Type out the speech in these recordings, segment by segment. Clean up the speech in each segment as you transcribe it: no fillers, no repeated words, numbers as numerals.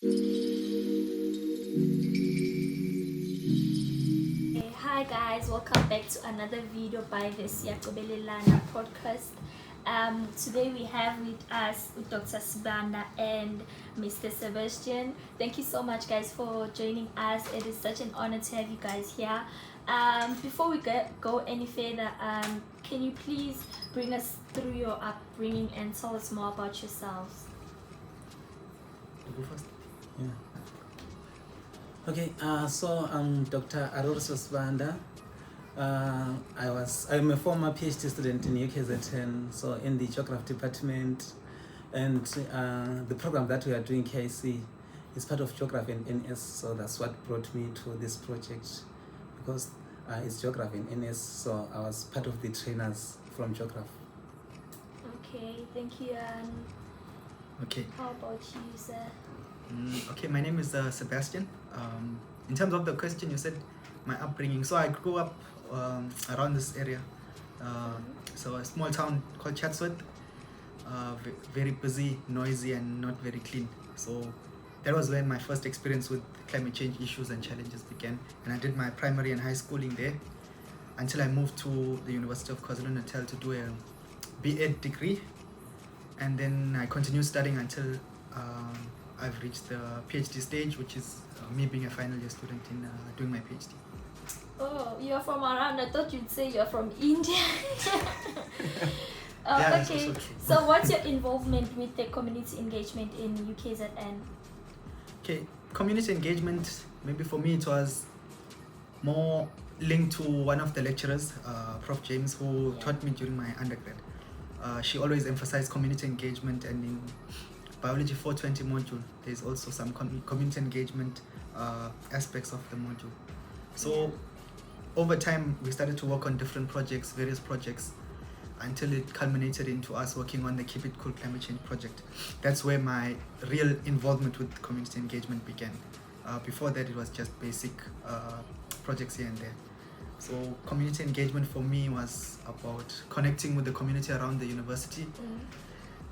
Hi guys, welcome back to another video by the Siyacobelelana podcast. Today we have with us Dr. Sibanda and Mr. Sebastian. Thank you so much guys for joining us. It is such an honor to have you guys here. Before we go any further, can you please bring us through your upbringing and tell us more about yourselves? Go first. Yeah. Okay, so I'm Dr. Sibanda. I'm a former PhD student in UKZN, so in the Geography department, and the program that we are doing KIC is part of Geography and NS, so that's what brought me to this project, because it's Geography and NS, so I was part of the trainers from Geography. Okay, thank you. Okay. How about you, sir? Okay, my name is Sebastian. In terms of the question, you said my upbringing. So I grew up around this area. So a small town called Chatsworth. Very busy, noisy, and not very clean. So that was when my first experience with climate change issues and challenges began. And I did my primary and high schooling there until I moved to the University of KwaZulu-Natal to do a B.Ed degree. And then I continued studying until I've reached the PhD stage, which is me being a final year student in doing my PhD. Oh, you're from around. I thought you'd say you're from India. Yeah, okay. So what's your involvement with the community engagement in UKZN? Okay, community engagement, maybe for me it was more linked to one of the lecturers, Prof. James, who taught me during my undergrad. She always emphasized community engagement, and in Biology 420 module, there's also some community engagement aspects of the module. So over time, we started to work on different projects, various projects, until it culminated into us working on the Keep It Cool Climate Change project. That's where my real involvement with community engagement began. Before that, it was just basic projects here and there. So community engagement for me was about connecting with the community around the university.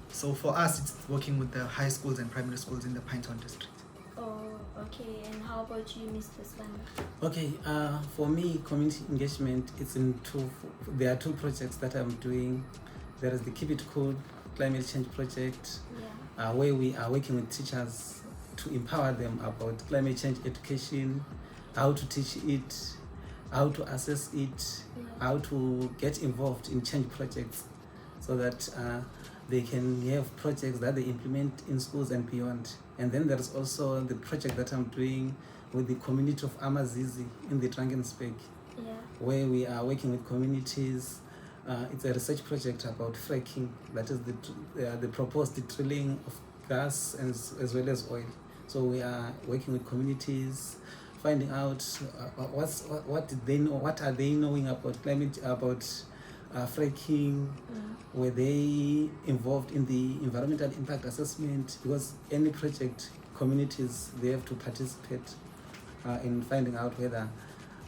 So for us, it's working with the high schools and primary schools in the Pinetown district. Oh, okay. And how about you, Mr. Spanda? Okay, for me, community engagement, there are two projects that I'm doing. There is the Keep It Cool Climate Change project, where we are working with teachers to empower them about climate change education, how to teach it, how to assess it, how to get involved in change projects, so that they can have projects that they implement in schools and beyond. And then there's also the project that I'm doing with the community of Amazizi in the Drakensberg, where we are working with communities. It's a research project about fracking, that is the proposed drilling of gas as well as oil. So we are working with communities, finding out what did they know, what are they knowing about climate, about fracking. Were they involved in the environmental impact assessment? Because any project, communities, they have to participate in finding out whether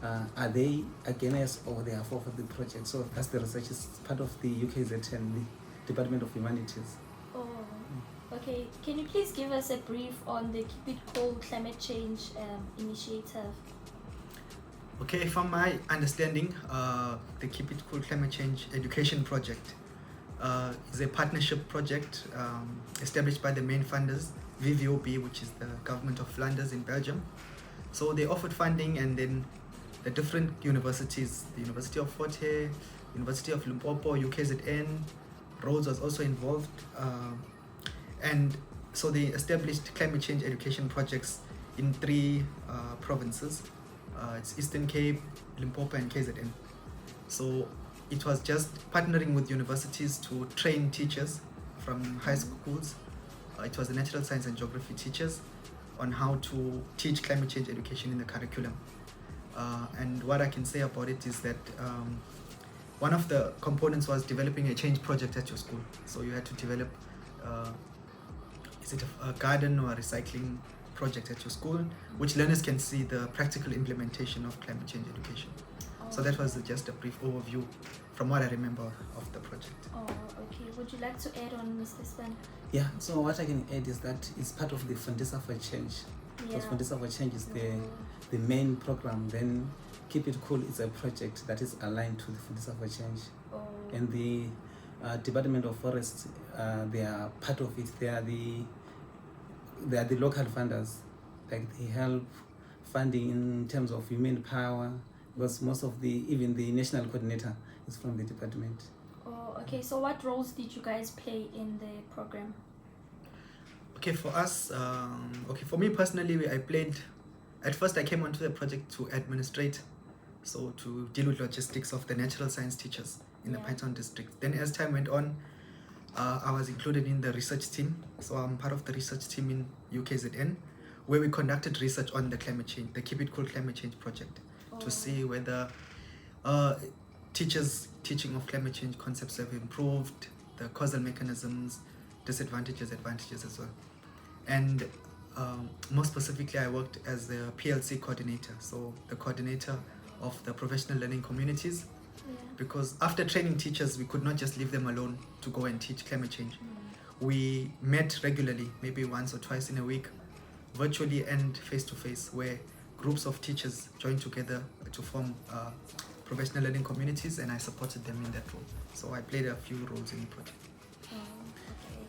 are they against or they are for the project. So that's the research. Is part of the UKZN, the Department of Humanities. Oh, okay. Can you please give us a brief on the Keep It Cool Climate Change initiative? Okay, from my understanding, the Keep It Cool Climate Change Education Project is a partnership project established by the main funders, VVOB, which is the government of Flanders in Belgium. So they offered funding, and then the different universities, the University of Fort Hare, University of Limpopo, UKZN, Rhodes was also involved. And so they established climate change education projects in 3 provinces. It's Eastern Cape, Limpopo, and KZN. So it was just partnering with universities to train teachers from high schools. It was the natural science and geography teachers on how to teach climate change education in the curriculum. And what I can say about it is that one of the components was developing a change project at your school. So you had to develop, is it a garden or a recycling project at your school, which learners can see the practical implementation of climate change education. So that was just a brief overview from what I remember of the project. Oh, okay. Would you like to add on, Mr. Sibanda? Yeah, so what I can add is that it's part of the Fundisa for Change. Yeah. Because Fundisa for Change is the main program. Then Keep It Cool is a project that is aligned to the Fundisa for Change. Oh. And the Department of Forests, they are part of it. They are the local funders. Like they help funding in terms of human power, because most of even the national coordinator is from the department. Oh, okay. So what roles did you guys play in the program? Okay, for us, for me personally, at first I came onto the project to administrate, so to deal with logistics of the natural science teachers in the Python district. Then as time went on, I was included in the research team. So I'm part of the research team in UKZN, where we conducted research on the climate change, the Keep It Cool climate change project, to see whether teachers' teaching of climate change concepts have improved, the causal mechanisms, disadvantages, advantages as well. And more specifically, I worked as the PLC coordinator, so the coordinator of the professional learning communities, because after training teachers, we could not just leave them alone to go and teach climate change. We met regularly, maybe once or twice in a week, virtually and face-to-face, where groups of teachers joined together to form professional learning communities, and I supported them in that role. So I played a few roles in the project.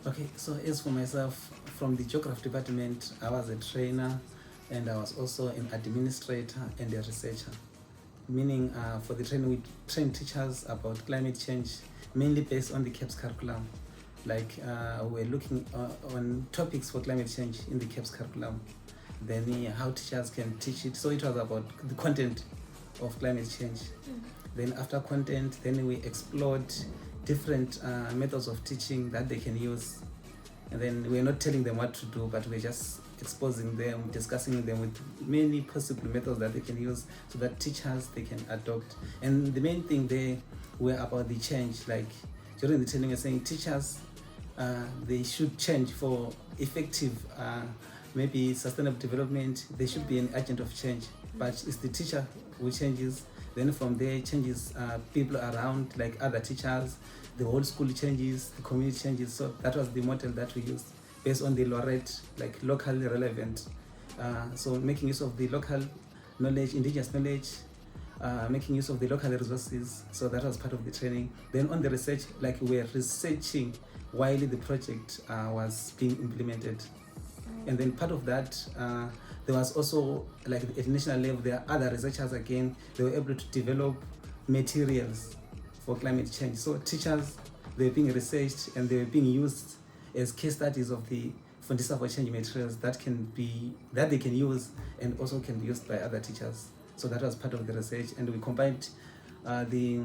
Okay, so as for myself, from the Geography department, I was a trainer, and I was also an administrator and a researcher. Meaning for the training, we train teachers about climate change, mainly based on the CAPS curriculum. Like we're looking on topics for climate change in the CAPS curriculum, then how teachers can teach it. So it was about the content of climate change. Then after content, then we explored different methods of teaching that they can use. And then we're not telling them what to do, but we're just exposing them, discussing them with many possible methods that they can use, so that teachers, they can adopt. And the main thing they were about the change. Like during the training, we're saying teachers, they should change for effective, maybe sustainable development. They should be an agent of change, but it's the teacher who changes. Then from there changes people around, like other teachers, the whole school changes, the community changes. So that was the model that we used, based on the LORET, like locally relevant. So making use of the local knowledge, indigenous knowledge, making use of the local resources. So that was part of the training. Then on the research, like we were researching while the project was being implemented. And then part of that, there was also, like at national level, there are other researchers again, they were able to develop materials for climate change. So teachers, they were being researched and they were being used as case studies of the Fundisa for Change materials that they can use and also can be used by other teachers. So that was part of the research, and we combined the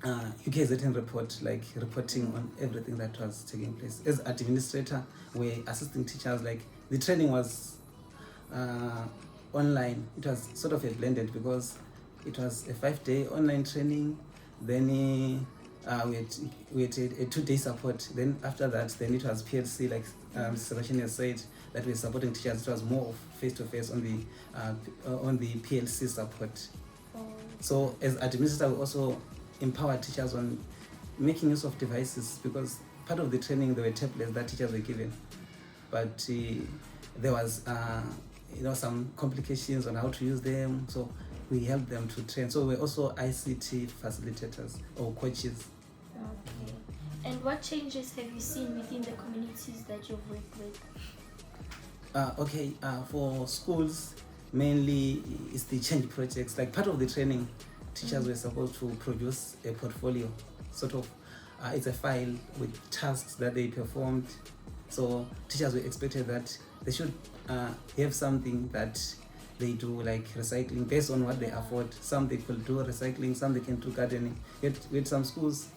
UKZN report, like reporting on everything that was taking place. As administrator, we're assisting teachers. Like the training was online. It was sort of a blended, because it was a 5-day online training. Then we had a 2-day support. Then after that, then it was PLC, like Sebastian has said, that we're supporting teachers. It was more of face-to-face on the PLC support. So as administrator, we also empower teachers on making use of devices, because part of the training, there were tablets that teachers were given, but there was some complications on how to use them, so we helped them to train. So we're also ICT facilitators or coaches. Okay. And what changes have you seen within the communities that you've worked with? For schools, mainly it's the change projects. Like part of the training, teachers were supposed to produce a portfolio, sort of. It's a file with tasks that they performed. So teachers were expected that they should have something that they do, like recycling, based on what they afford. Some they could do recycling, some they can do gardening. With some schools,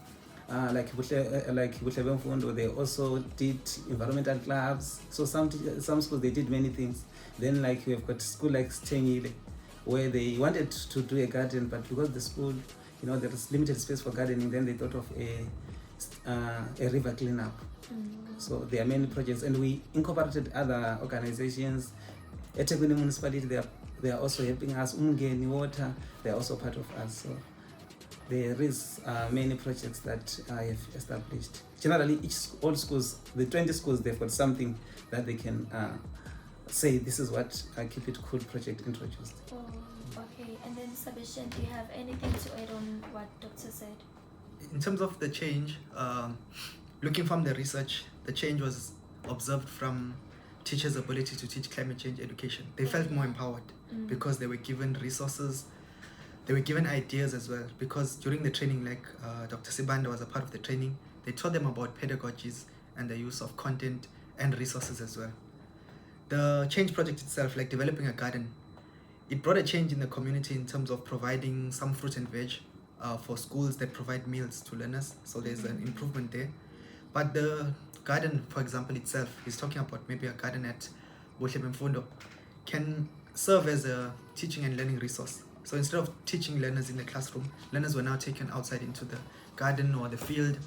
like Butlebemfundo, they also did environmental clubs. So some schools, they did many things. Then like we've got school like Stengile, where they wanted to do a garden, but because the school, there is limited space for gardening, then they thought of a river cleanup. So there are many projects, and we incorporated other organizations. eThekwini municipality, they are also helping us. Umngeni Water, they are also part of us. So there is many projects that I have established. Generally, all schools, the 20 schools, they've got something that they can say this is what Keep It Cool project introduced. Oh, okay. And then Sebastian, do you have anything to add on what Dr. said? In terms of the change, looking from the research, the change was observed from teachers' ability to teach climate change education. They felt more empowered because they were given resources, they were given ideas as well. Because during the training, like Dr. Sibanda was a part of the training, they taught them about pedagogies and the use of content and resources as well. The change project itself, like developing a garden, it brought a change in the community in terms of providing some fruit and veg for schools that provide meals to learners. So there's an improvement there. But the garden, for example, itself, he's talking about maybe a garden at Bohlebemfundo, can serve as a teaching and learning resource. So instead of teaching learners in the classroom, learners were now taken outside into the garden or the field,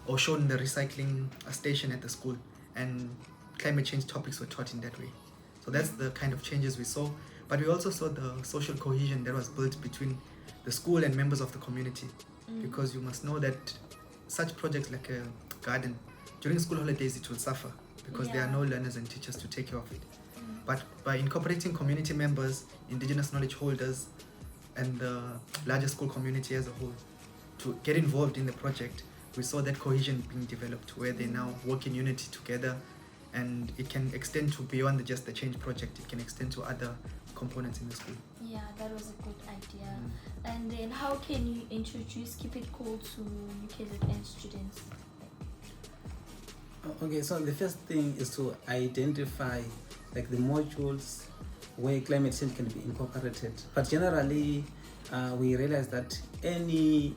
or shown the recycling station at the school, and climate change topics were taught in that way. So that's the kind of changes we saw. But we also saw the social cohesion that was built between the school and members of the community. Because you must know that such projects like a garden, during school holidays it will suffer because there are no learners and teachers to take care of it. But by incorporating community members, indigenous knowledge holders, and the larger school community as a whole to get involved in the project, we saw that cohesion being developed where they now work in unity together, and it can extend to beyond just the change project. It can extend to other components in the school. Yeah, that was a good idea. And then how can you introduce Keep It Cool to UKZN students? Okay, so the first thing is to identify like the modules where climate change can be incorporated. But generally, we realize that any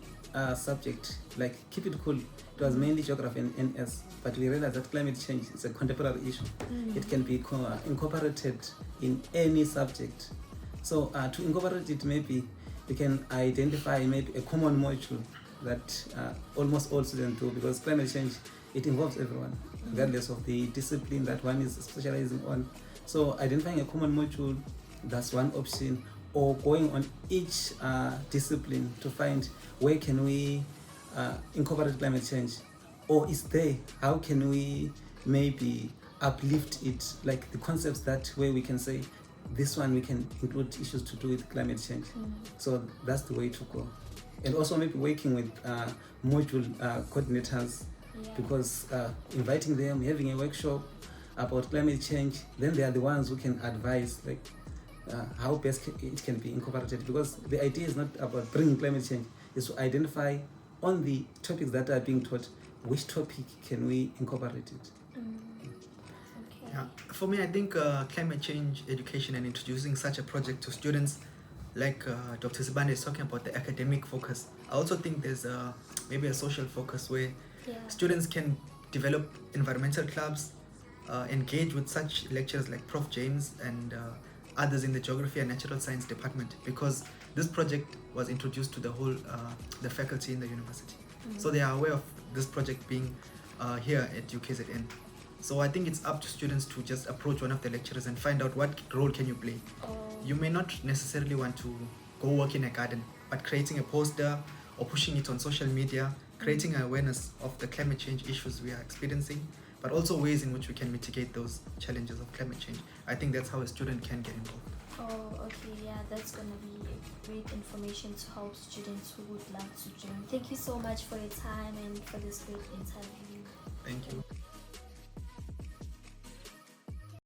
subject like Keep It Cool, it was mainly geography and NS, but we realize that climate change is a contemporary issue. It can be incorporated in any subject. So to incorporate it, maybe we can identify maybe a common module that almost all students do, because climate change, it involves everyone, regardless of the discipline that one is specializing on. So identifying a common module, that's one option, or going on each discipline to find where can we incorporate climate change, or is there, how can we maybe uplift it, like the concepts that where we can say this one we can include issues to do with climate change. So that's the way to go. And also maybe working with module coordinators, because inviting them, having a workshop about climate change, then they are the ones who can advise like how best it can be incorporated, because the idea is not about bringing climate change, is to identify on the topics that are being taught, which topic can we incorporate it. Okay. Yeah. For me, I think climate change education and introducing such a project to students, like Dr. Sibanda is talking about the academic focus. I also think there's maybe a social focus where students can develop environmental clubs, engage with such lecturers like Prof. James and others in the geography and natural science department, because this project was introduced to the whole the faculty in the university. So they are aware of this project being here at UKZN. So I think it's up to students to just approach one of the lecturers and find out what role can you play. You may not necessarily want to go work in a garden, but creating a poster or pushing it on social media, creating awareness of the climate change issues we are experiencing, but also ways in which we can mitigate those challenges of climate change. I think that's how a student can get involved. Oh, okay, yeah, that's gonna be great information to help students who would love to join. Thank you so much for your time and for this great interview. Thank you.